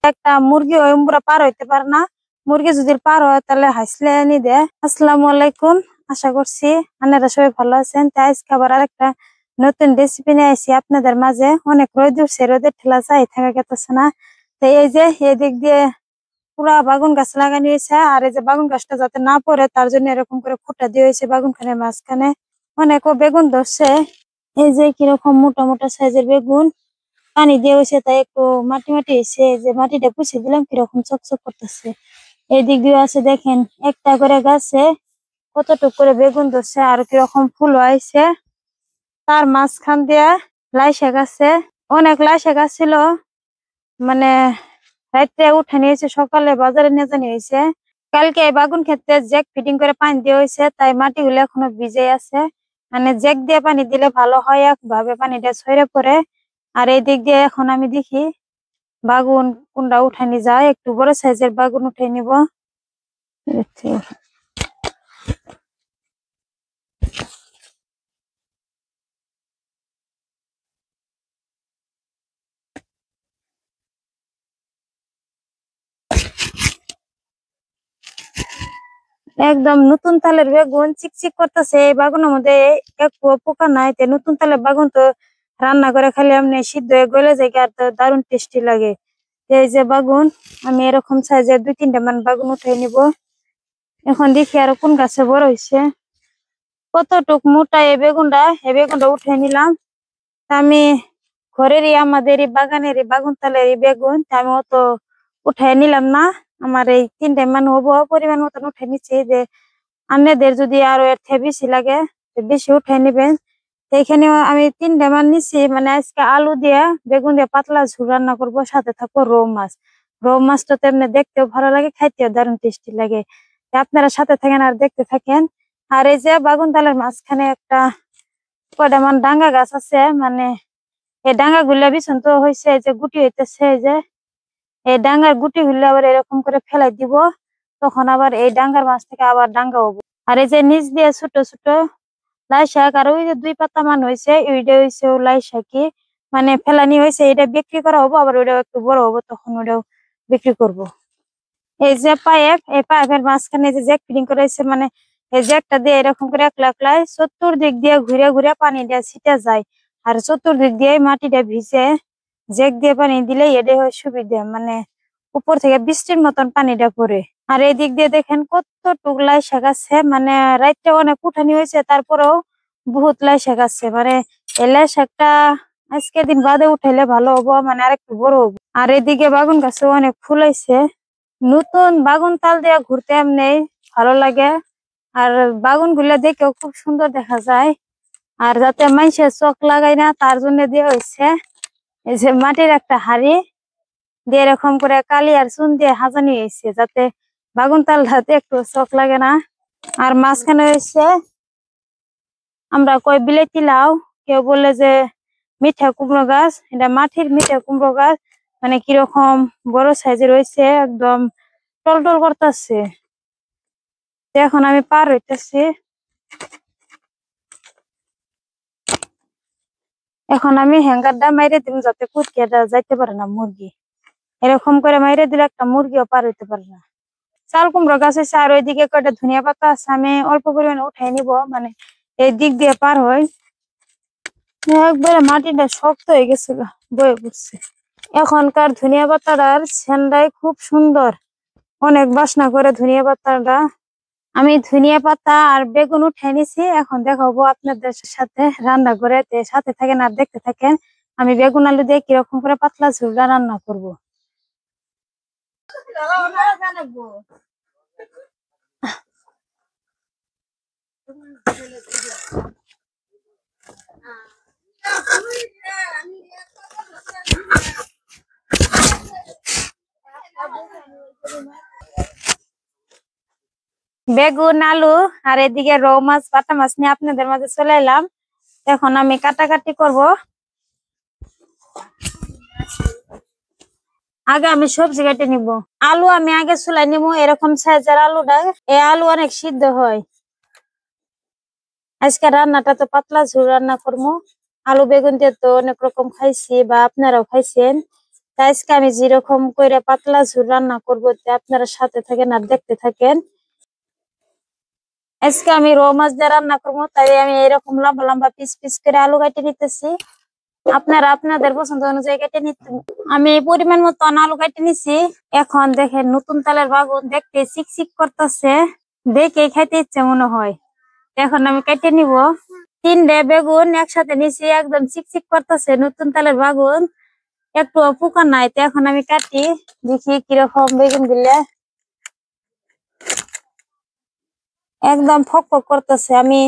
একটা মুরগি ওই পুরা পার হইতে পারে না। মুরগি যদি পার হয় তাহলে হাসলে নি দে। আসসালামু আলাইকুম, আশা করছি আপনারা সবাই ভালো আছেন। তাই আজকে আবার আরেকটা নতুন রেসিপি নিয়ে আসি আপনাদের মাঝে। অনেক রোদ উঠছে, রোদের ঠেলা চাই থাকা গেতেছে না। তো এই যে এদিক দিয়ে পুরা বাগুন গাছ লাগানো হয়েছে, আর এই যে বাগুন গাছটা যাতে না পড়ে তার জন্য এরকম করে খুঁটা দিয়ে হয়েছে বাগুন খানের মাঝখানে। অনেকও বেগুন ধরছে, এই যে কিরকম মোটা মোটা সাইজের বেগুন। পানি দিয়ে হয়েছে তাই একটু মাটি মাটি হয়েছে, যে মাটিটা পুষে দিলাম কিরকম চকচক করতেছে। এই দিক দিয়ে আছে দেখেন একটা করে গাছে কতটুক করে বেগুন ধরছে আর কিরকম ফুল হয়েছে। তার মাঝখান দিয়ে লাই শাক আছে, অনেক লাই শাক ছিল, মানে রাত্রে উঠে নিয়েছে, সকালে বাজারে নিয়ে জানি হয়েছে। কালকে এই বাগুন ক্ষেত্রে জ্যাক ফিটিং করে পানি দিয়ে হয়েছে, তাই মাটিগুলো এখনো ভিজে আছে। মানে জ্যাক দিয়ে পানি দিলে ভালো হয়, একভাবে পানিটা ছড়ে পড়ে। আর এই দিক দিয়ে এখন আমি দেখি বাগুন কোনটা উঠানি যায়, একটু বড় সাইজের বাগুন উঠে নিব। একদম নতুন তালের বেগুন চিকচিক করতেছে, এই বাগুনের মধ্যে একটু পোকা নাই। তে নতুন তালের বাগুন তো রান্না করে খালি এমনি সিদ্ধ হয়ে গলে যায়, আর তো দারুণ টেস্টি লাগে। এই যে বাগুন আমি এরকম সাইজের 2-3টা মান বাগুন উঠে নিব। এখন দেখি আর কোন গাছে বড় হয়েছে, কতটুক মোটা এই বেগুনটা উঠে নিলাম। তা আমি ঘরেরই আমাদেরই বাগানেরই বাগুন তালেরই বেগুন, তা আমি অত উঠাই নিলাম না। আমার এই 3টা মান হবো পরিমাণ মতন উঠে নিচ্ছি। যে আপনাদের যদি আরো এর থেকে বেশি লাগে তো বেশি উঠে নিবেন। তো এখানে আমি 3টা মান নিচ্ছি। মানে আজকে আলু দিয়ে বেগুন দিয়ে পাতলা ঝোল রান্না করবো, সাথে থাকবো রৌ মাছ। রৌ মাছটা তেমনি দেখতেও ভালো লাগে, খাইতেও দারুণ টেস্টি লাগে। তো আপনারা সাথে থাকেন আর দেখতে থাকেন। আর এই যে বাগুন তালের মাঝখানে একটা কয়টা মান ডাঙ্গা গাছ আছে, মানে এই ডাঙ্গা গুলা বিছন তো হয়েছে, এই যে গুটি হইতেছে, এই যে এই ডাঙ্গার গুটি গুলো আবার এরকম করে ফেলাই দিব, তখন আবার এই ডাঙ্গার মাছ থেকে আবার ডাঙ্গা হবো। আর এই যে নিচ দিয়ে ছোট ছোট লাই শাক, আর ওই যে 2 পাতা মান হয়েছে, ওইটা হয়েছে লাই শাকই, মানে ফেলানি হয়েছে। এটা বিক্রি করা হবো, আবার ওইটাও একটু বড় হবো, তখন ওটাও বিক্রি করব। এই যে পাইপ, এই পাইপের মাঝখানে যে জ্যাক ফিটিং করেছে, মানে এই জ্যাকটা দিয়ে এরকম করে একলা একলাই চতুর্দিক দিয়ে ঘুরে ঘুরে পানিটা ছিটে যায়। আর চতুর্দিক দিয়ে মাটিটা ভিজে, জ্যাক দিয়ে পানি দিলে এটা হয় সুবিধা, মানে উপর থেকে বৃষ্টির মতন পানিটা পড়ে। আর এই দিক দিয়ে দেখেন কতটুক লাই শাক আছে, মানে রাইতে অনেক উঠানি হয়েছে তারপরেও বহুত লাই শাক আছে। মানে এই লাই শাকটা আজকের দিন বাদে উঠাইলে ভালো হবো, মানে আরেকটু বড় হবো। আর এদিকে বাগুন গাছে অনেক ফুল হয়েছে। নতুন বাগুন তাল দিয়া ঘুরতে এমনি ভালো লাগে, আর বাগুন গুলা দেখেও খুব সুন্দর দেখা যায়। আর যাতে মানুষের চোখ লাগাই না তার জন্য দিয়ে হয়েছে এই যে মাটির একটা হাড়ি দিয়ে এরকম করে কালি আর চুন দিয়ে হাজানি হয়েছে, যাতে বাগুন তাল হাতে একটু চোখ লাগে না। আর মাঝখানে হয়েছে আমরা কই বিলেতি লাউ, কেউ বলে যে মিঠা কুমড়ো গাছ। এটা মাটির মিঠা কুমড়ো গাছ, মানে কিরকম বড় সাইজের হয়েছে, একদম টলটল করতেছে। এখন আমি পার হইতেছি, এখন আমি হ্যাঙ্গারটা মাইরে দিব যাতে কুটকিটা যাইতে পারে না মুরগি। এরকম করে মাইরে দিলে একটা মুরগিও পার হইতে পারে না। চাল কুমড়ো গাছ আছে, আর ওইদিকে কয়টা ধনিয়া পাতা আছে, আমি অল্প পরিমাণে উঠাই নিব, মানে এই দিক দিয়ে পার হয়। একবারে মাটিটা শক্ত হয়ে গেছে, বয়ে পড়ছে। এখনকার ধনিয়া পাতাটার সেন্ডাই খুব সুন্দর, অনেক বাসনা করে ধনিয়া পাতাটা। আমি ধনিয়া পাতা আর বেগুন উঠে নিছি, এখন দেখাবো আপনাদের সাথে রান্না করে। সাথে থাকেন আর দেখতে থাকেন আমি বেগুন আলু দিয়ে কিরকম করে পাতলা ঝোলটা রান্না করব। বেগুন আলু আর এদিকে রৌ মাছ বাটা মাছ নিয়ে আপনাদের মাঝে চলে এলাম। এখন আমি কাটাকাটি করব। আগে আমি সবজি কেটে নিব। আলু আমি আগে চুলাই নিব, এরকম সাইজের আলুটা, এই আলু অনেক সিদ্ধ হয়। আজকে রান্নাটা তো পাতলা ঝোল রান্না করবো। আলু বেগুন দিয়ে তো অনেক রকম খাইছি, বা আপনারাও খাইছেন। তা আজকে আমি যেরকম করে পাতলা ঝোল রান্না করবো, তা আপনারা সাথে থাকেন আর দেখতে থাকেন। আজকে আমি রৌ মাছ দিয়ে রান্না করবো, তাই আমি এরকম লম্বা লম্বা পিস পিস করে আলু কেটে নিতেছি। আপনারা আপনাদের পছন্দ অনুযায়ী কেটে নিতে। আমি পরিমাণ মতো আলু কেটে নিছি। এখন দেখেন নতুন তালের বাগুন দেখতে চিকচিক করতেছে, দেখে খাইতে ইচ্ছে মনে হয়। এখন আমি কেটে নিব। 3টে বেগুন একসাথে নিছি, একদম চিকচিক করতেছে নতুন তালের বাগুন, একটু পোকা নাই। তো এখন আমি কাটি, দেখি কিরকম বেগুন গুলা। একদম ফক ফক করতেছে, আমি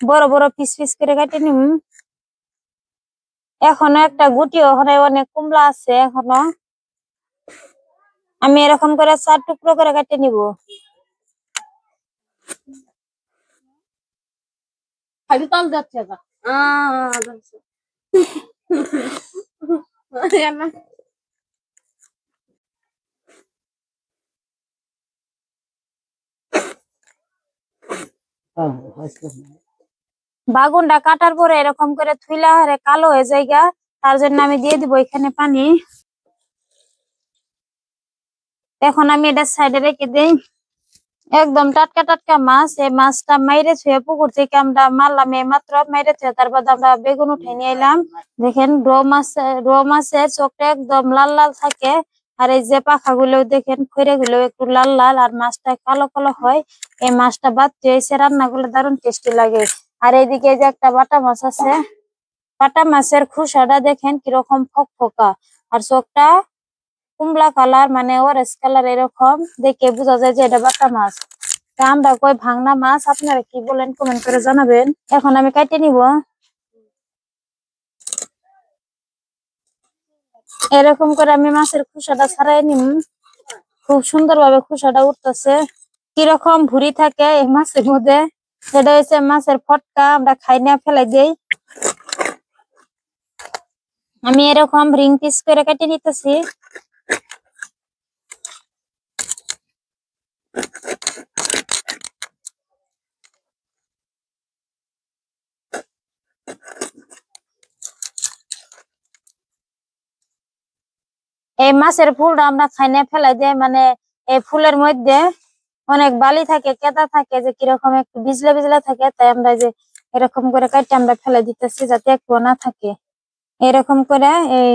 বড় বড় পিস পিস করে কেটে নিব। এখনো একটা গুটি, ওখানে অনেক কুমড়া আছে এখনো। আমি এরকম করে 4 টুকরো করে কেটে নিব। খালি তাল যাচ্ছে না। যাচ্ছে। বাগুনটা কাটার পরে এরকম করে থুইলা হারে কালো হয়ে যায়গা, তার জন্য আমি দিয়ে দিব এখানে পানি। এখন আমি এটা সাইডে রেখে দিই। একদম টাটকা টাটকা মাছ, এই মাছটা মাইরে ছুঁয়ে পুকুর থেকে আমরা মারলাম এই মাত্র, মাইরে ছুঁয়ে তারপর আমরা বেগুন উঠে নিয়ে এলাম। দেখেন রো মাছের চোখটা একদম লাল লাল থাকে, আর এই যে পাখা গুলো দেখেন খৈরে গুলো একটু লাল লাল, আর মাছটা কালো কালো হয়। এই মাছটা বাড়তে হয়েছে, রান্না গুলো দারুণ টেস্টি লাগে। আর এইদিকে যে একটা বাটা মাছ আছে, বাটা মাছের খোসাটা দেখেন কিরকম ফক ফকা, আর চোখটা কুমলা কালার মানে অরেঞ্জ কালার, এরকম দেখে বোঝা যায় যে এটা বাটা মাছ। তা আমরা কই ভাংনা মাছ, আপনারা কি বলেন কমেন্ট করে জানাবেন। এখন আমি কেটে নিব। এরকম করে আমি মাছের খোসাটা ছাড়াই নিব। খুব সুন্দর ভাবে খোসাটা উঠতেছে। কিরকম ভুঁড়ি থাকে এই মাছের মধ্যে, সেটা হচ্ছে মাছের ফটকা, আমরা খাই না ফেলাই দেই। আমি এরকম রিং পিস করে কেটে নিতেছি। এই মাছের ফুলটা আমরা খাই না ফেলাই দেই, মানে এই ফুলের মধ্যে অনেক বালি থাকে, কেদা থাকে, যে কিরকম একটু বিজলে বিজলে থাকে, তাই আমরা যে এরকম করে কেটে আমরা ফেলে দিতেছি যাতে একটু না থাকে। এরকম করে এই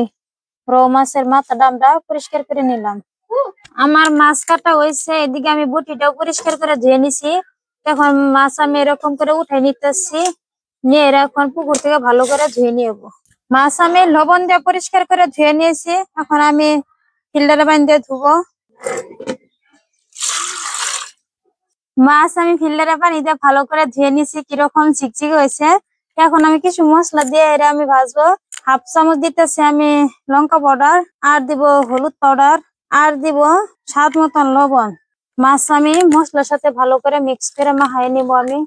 রৌ মাছের মাথাটা আমরা পরিষ্কার করে নিলাম। আমার মাছ কাটা হয়েছে, এদিকে আমি বটিটাও পরিষ্কার করে ধুয়ে নিছি। এখন মাছ আমি এরকম করে উঠে নিতেছি, নিয়ে এখন পুকুর থেকে ভালো করে ধুয়ে নিব। মাছ আমি লবণ দিয়ে পরিষ্কার করে ধুয়ে নিয়েছি, এখন আমি ফিল্টারে পানি দিয়ে ধুবো। মাছ আমি ফিল্টারে পানি দিয়ে ভালো করে ধুয়ে নিছি, কিরকম ঝিকঝিক হয়েছে। এখন আমি কিছু মশলা দিয়ে এটা আমি ভাজবো। 1/2 চামচ দিতেছি আমি লঙ্কা পাউডার, আর দিব হলুদ পাউডার, আর দিব স্বাদ মতন লবণ। মাছ আমি মশলার সাথে ভালো করে মিক্স করে মাখাই নিব আমি।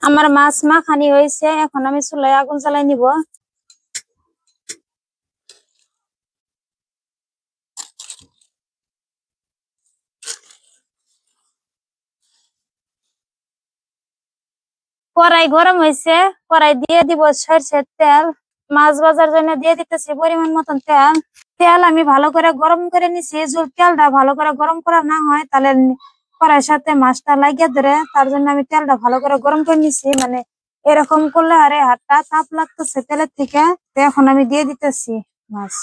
আমার মাছ মাখানি হয়েছে, এখন আমি চুলায় আগুন জ্বালাই নিব। কড়াই গরম হয়েছে, কড়াই দিয়ে দিব সরষের তেল। মাছ ভাজার জন্য দিয়ে দিতেছি পরিমাণ মতন তেল। তেল আমি ভালো করে গরম করে নিছি, যদি তেলটা ভালো করে গরম করা না হয় তাহলে কড়াইয়ের সাথে মাছটা লাগিয়ে ধরে, তার জন্য আমি তেলটা ভালো করে গরম করে নিছি। মানে এরকম করলে আরে হাতটা তাপ লাগতেছে তেলের থেকে। তো এখন আমি দিয়ে দিতেছি মাছ।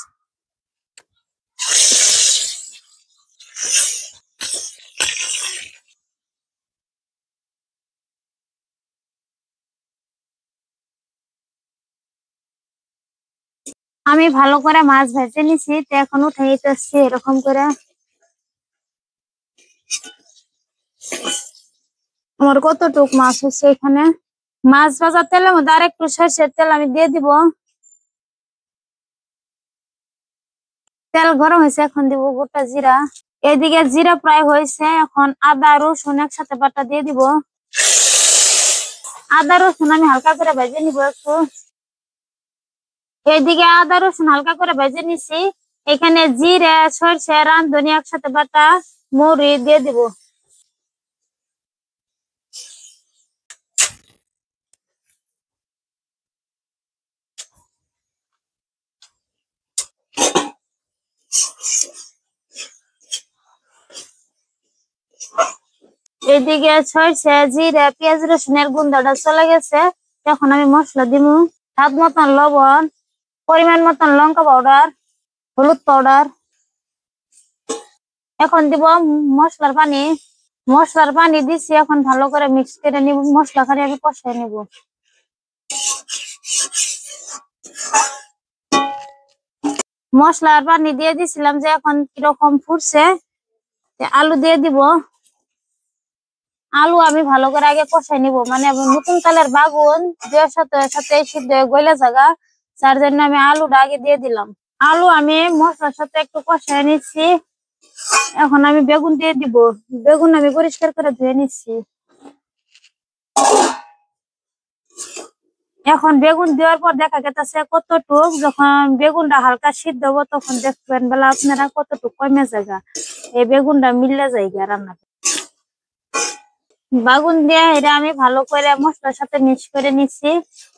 আমি ভালো করে মাছ ভেজে নিছি, তো এখন উঠে নিতেছি এরকম করে। আমার কতটুক মাছ হচ্ছে এখানে। মাছ ভাজার তেলের মধ্যে আর একটু সরষের তেল আমি দিয়ে দিব। তেল গরম হয়েছে, এখন দিব গোটা জিরা। এদিকে জিরা প্রায় হয়েছে, এখন আদা রসুন একসাথে বাটা দিয়ে দিব। আদা রসুন আমি হালকা করে ভেজে নিব একটু। এইদিকে আদা রসুন হালকা করে ভেজে নিছি, এখানে জিরা সরষে রাঁধুনি একসাথে বাটা মৌরি দিয়ে দিব। এইদিকে সরষে জিরা পেঁয়াজ রসুনের গুঁড়াটা চলে গেছে। এখন আমি মশলা দিমু। স্বাদ মতন লবণ, পরিমাণ মতন লঙ্কা পাউডার, হলুদ পাউডার। এখন দিব মশলার পানি। মশলার পানি দিছি, এখন ভালো করে মিক্স করে নিব। মশলা খালি আমি কষাই নিব। মশলার পানি দিয়ে দিছিলাম, যে এখন কিরকম ফুটছে আলু দিয়ে দিব। আলু আমি ভালো করে আগে কষাই নিব, মানে নতুন চালের বাগুন দেওয়ার সাথে সাথে সিদ্ধ হয়ে গলে জায়গা, যার জন্য আমি আলুটা আগে দিয়ে দিলাম। আলু আমি মশলার সাথে একটু কষাই নিচ্ছি। এখন আমি বেগুন দিয়ে দিব। বেগুন আমি পরিষ্কার করে ধুয়ে নিচ্ছি। এখন বেগুন দেওয়ার পর দেখা গেছে কতটুক, যখন বেগুনটা হালকা সিদ্ধ হবো তখন দেখবেন বেলা আপনারা কতটুক কমে জায়গা, এই বেগুনটা মিললে জায়গা রান্না। বাগুন দিয়ে এটা আমি ভালো করে মশলার সাথে মিক্স করে নিচ্ছি।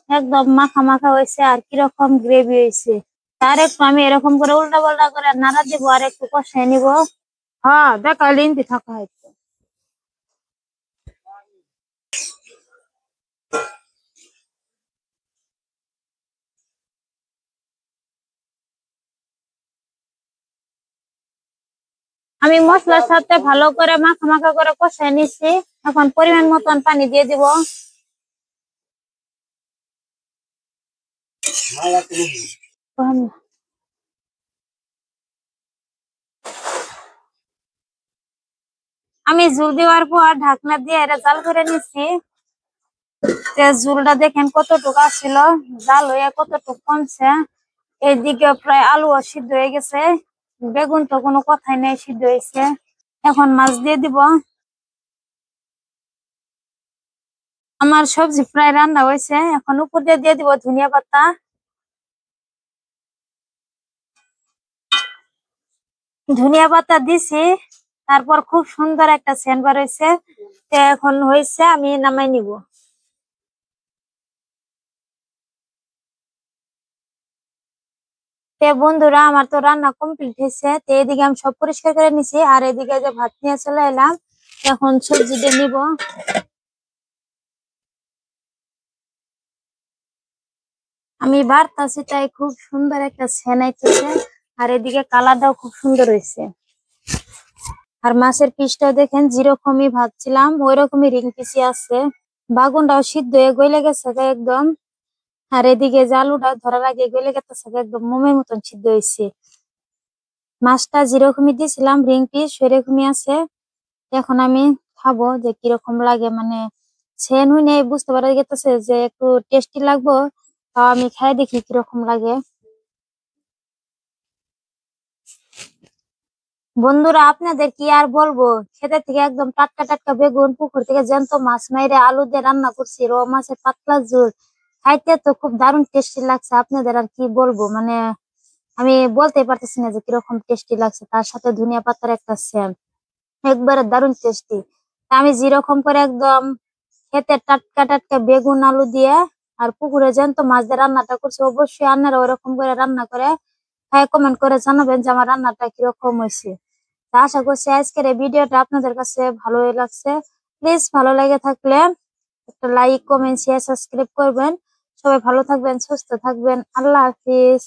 একদম মাখা মাখা হয়েছে, আর কিরকম গ্রেভি হয়েছে। তার একটু আমি এরকম করে উল্টা পাল্টা করে নাড়া দিব, আর একটু কষাই নিব। হ্যাঁ, দেখা লিন্দি থাকা হয়তো। আমি মশলার সাথে ভালো করে মাখা মাখা করে কষাই নিচ্ছি। এখন পরিমাণ মতন পানি দিয়ে দিব। আমি ঝুল দেওয়ার পর ঢাকনা দিয়ে এটা জাল করে নিচ্ছি। ঝুলটা দেখেন কতটুকু ছিল, জাল হয়ে কতটুকু কমছে। এইদিকে প্রায় আলু সিদ্ধ হয়ে গেছে, বেগুন তো কোনো কথাই নেই, সিদ্ধ হয়েছে। এখন মাছ দিয়ে দিব। আমার সবজি প্রায় রান্না হয়েছে, এখন উপর দিয়ে দিয়ে দিব ধনিয়া পাতা। ধনিয়া পাতা দিছি, তারপর খুব সুন্দর একটা সেন্ট বার হয়েছে। এখন হয়েছে, আমি নামাই নিব। বন্ধুরা, আমার তো রান্না কমপ্লিট হয়েছে। এদিকে আমি সব পরিষ্কার করে নিছি, আর এদিকে যে ভাত নিয়ে চলে এলাম। এখন সবজি দিয়ে নিব। আমি বাড়তাছি, তাই খুব সুন্দর একটা সেনাইতেছে। আর এদিকে কালারটাও খুব সুন্দর হয়েছে। আর মাছের পিসটা দেখেন, যেরকমই ভাবছিলাম ওই রকমই রিং পিসি আছে। বাগুনটাও সিদ্ধ হয়ে গলে গেছে একদম। আর এদিকে যে আলুটা ধরার আগে গলে গেছে একদম মোমের মতন সিদ্ধ হয়েছে। মাছটা যেরকমই দিয়েছিলাম রিং পিস সেরকমই আছে। এখন আমি খাবো যে কিরকম লাগে, মানে সেন হইনে বুঝতে পারা গেছে যে একটু টেস্টি লাগবো। তাও আমি খাই দেখি কিরকম লাগে। বন্ধুরা, আপনাদের কি আর বলবো, খেতে থেকে একদম টাটকা টাটকা বেগুন, পুকুর থেকে জ্যান্ত মাছ মাইরে আলু দিয়ে রান্না করছি, রো মাছের পাতলা ঝোল। খাইতে তো খুব দারুণ টেস্টি লাগছে। আপনাদের আর কি বলবো, মানে আমি বলতে পারতেছি না যে কিরকম টেস্টি লাগছে। তার সাথে ধনিয়া পাতার একটা সেন্ট, একবারে দারুণ টেস্টি। আমি যেরকম করে একদম খেতে টাটকা টাটকা বেগুন আলু দিয়ে আর পুকুরে জ্যান্ত মাছ দিয়ে রান্নাটা করছি, অবশ্যই আপনারা ওরকম করে রান্না করে খাই কমেন্ট করে জানাবেন যে আমার রান্নাটা কিরকম হয়েছে। তা আশা করছি আজকের এই ভিডিওটা আপনাদের কাছে ভালোই লাগছে। প্লিজ ভালো লেগে থাকলে একটা লাইক, কমেন্ট, শেয়ার, সাবস্ক্রাইব করবেন। সবাই ভালো থাকবেন, সুস্থ থাকবেন। আল্লাহ হাফিজ।